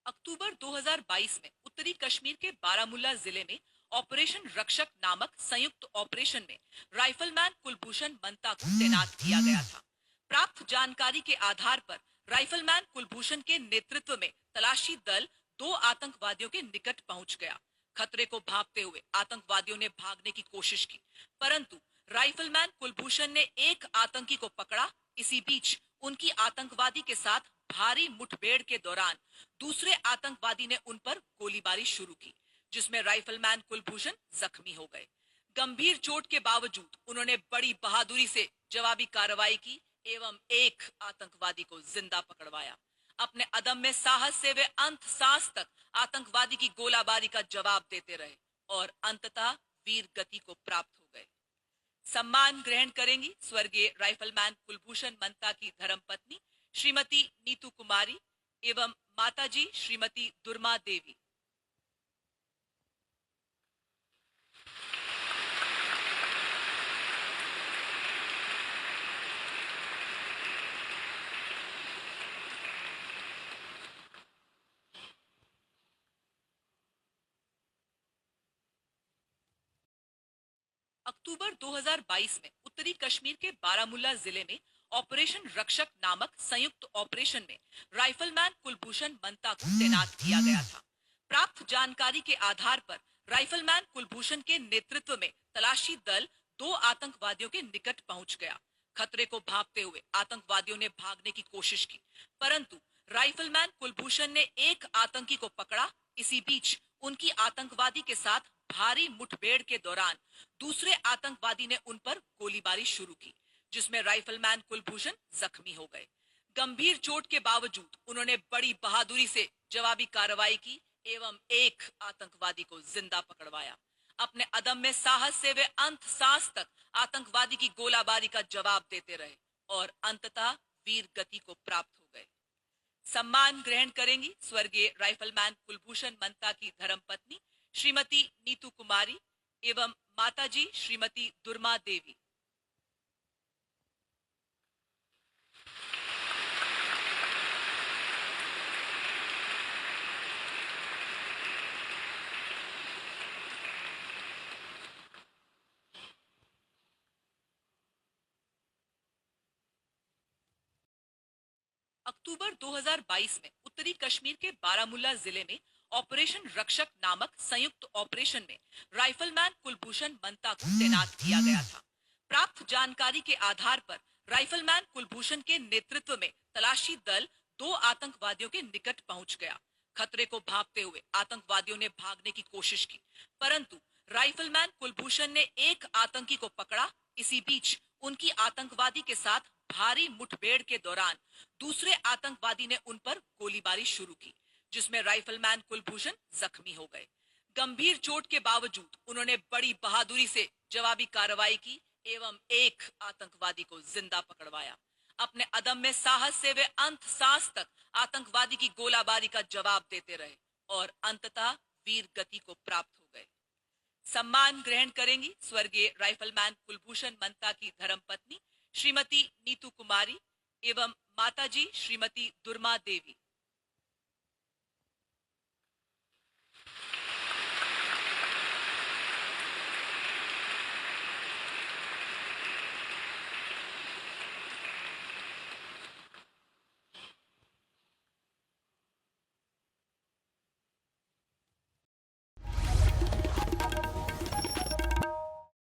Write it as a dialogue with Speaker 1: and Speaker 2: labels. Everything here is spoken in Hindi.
Speaker 1: अक्टूबर 2022 में उत्तरी कश्मीर के बारामुल्ला जिले में ऑपरेशन रक्षक नामक संयुक्त ऑपरेशन में राइफलमैन कुलभूषण मंता को तैनात किया गया था। प्राप्त जानकारी के आधार पर राइफलमैन कुलभूषण के नेतृत्व में तलाशी दल दो आतंकवादियों के निकट पहुंच गया। खतरे को भांपते हुए आतंकवादियों ने भागने की कोशिश की, परंतु राइफलमैन कुलभूषण ने एक आतंकी को पकड़ा। इसी बीच उनकी आतंकवादी के साथ भारी मुठभेड़ के दौरान दूसरे आतंकवादी ने उन पर गोलीबारी शुरू की, जिसमें राइफलमैन कुलभूषण जख्मी हो गए। गंभीर चोट के बावजूद उन्होंने बड़ी बहादुरी से जवाबी कार्रवाई की एवं एक आतंकवादी को जिंदा पकड़वाया। अपने अदम्य साहस से वे अंत सांस तक आतंकवादी की गोलाबारी का जवाब देते रहे और अंततः वीर गति को प्राप्त हो गए। सम्मान ग्रहण करेंगी स्वर्गीय राइफलमैन कुलभूषण मंता की धर्मपत्नी श्रीमती नीतू कुमारी एवं माताजी श्रीमती दुर्मा देवी। अक्टूबर 2022 में उत्तरी कश्मीर के बारामुल्ला जिले में ऑपरेशन रक्षक नामक संयुक्त ऑपरेशन में राइफलमैन कुलभूषण मंता को तैनात किया गया था। प्राप्त जानकारी के आधार पर राइफलमैन कुलभूषण के नेतृत्व में तलाशी दल दो आतंकवादियों के निकट पहुंच गया। खतरे को भांपते हुए आतंकवादियों ने भागने की कोशिश की, परंतु राइफलमैन कुलभूषण ने एक आतंकी को पकड़ा। इसी बीच उनकी आतंकवादी के साथ भारी मुठभेड़ के दौरान दूसरे आतंकवादी ने उन पर गोलीबारी शुरू की, जिसमें राइफलमैन कुलभूषण जख्मी हो गए। गंभीर चोट के बावजूद उन्होंने बड़ी बहादुरी से जवाबी कार्रवाई की एवं एक आतंकवादी को जिंदा पकड़वाया। अपने अदम्य साहस से वे अंत सांस तक आतंकवादी की गोलाबारी का जवाब देते रहे और अंततः वीर गति को प्राप्त हो गए। सम्मान ग्रहण करेंगी स्वर्गीय राइफलमैन कुलभूषण मंता की धर्मपत्नी श्रीमती नीतू कुमारी एवं माताजी श्रीमती दुर्मा देवी। अक्टूबर 2022 में उत्तरी कश्मीर के बारामुल्ला जिले में ऑपरेशन रक्षक नामक संयुक्त ऑपरेशन में राइफलमैन कुलभूषण मंता को तैनात किया गया था। प्राप्त जानकारी के आधार पर राइफलमैन कुलभूषण के नेतृत्व में तलाशी दल दो आतंकवादियों के निकट पहुंच गया। खतरे को भांपते हुए आतंकवादियों ने भागने की कोशिश की, परंतु राइफलमैन कुलभूषण ने एक आतंकी को पकड़ा। इसी बीच उनकी आतंकवादी के साथ भारी मुठभेड़ के दौरान दूसरे आतंकवादी ने उन पर गोलीबारी शुरू की, जिसमें राइफलमैन कुलभूषण जख्मी हो गए। गंभीर चोट के बावजूद उन्होंने बड़ी बहादुरी से जवाबी कार्रवाई की एवं एक आतंकवादी को जिंदा पकड़वाया। अपने अदम्य साहस से वे अंत सांस तक आतंकवादी की गोलाबारी का जवाब देते रहे और अंततः वीर गति को प्राप्त हो गए। सम्मान ग्रहण करेंगी स्वर्गीय राइफलमैन कुलभूषण मंता की धर्मपत्नी श्रीमती नीतू कुमारी एवं माताजी श्रीमती दुर्मा देवी।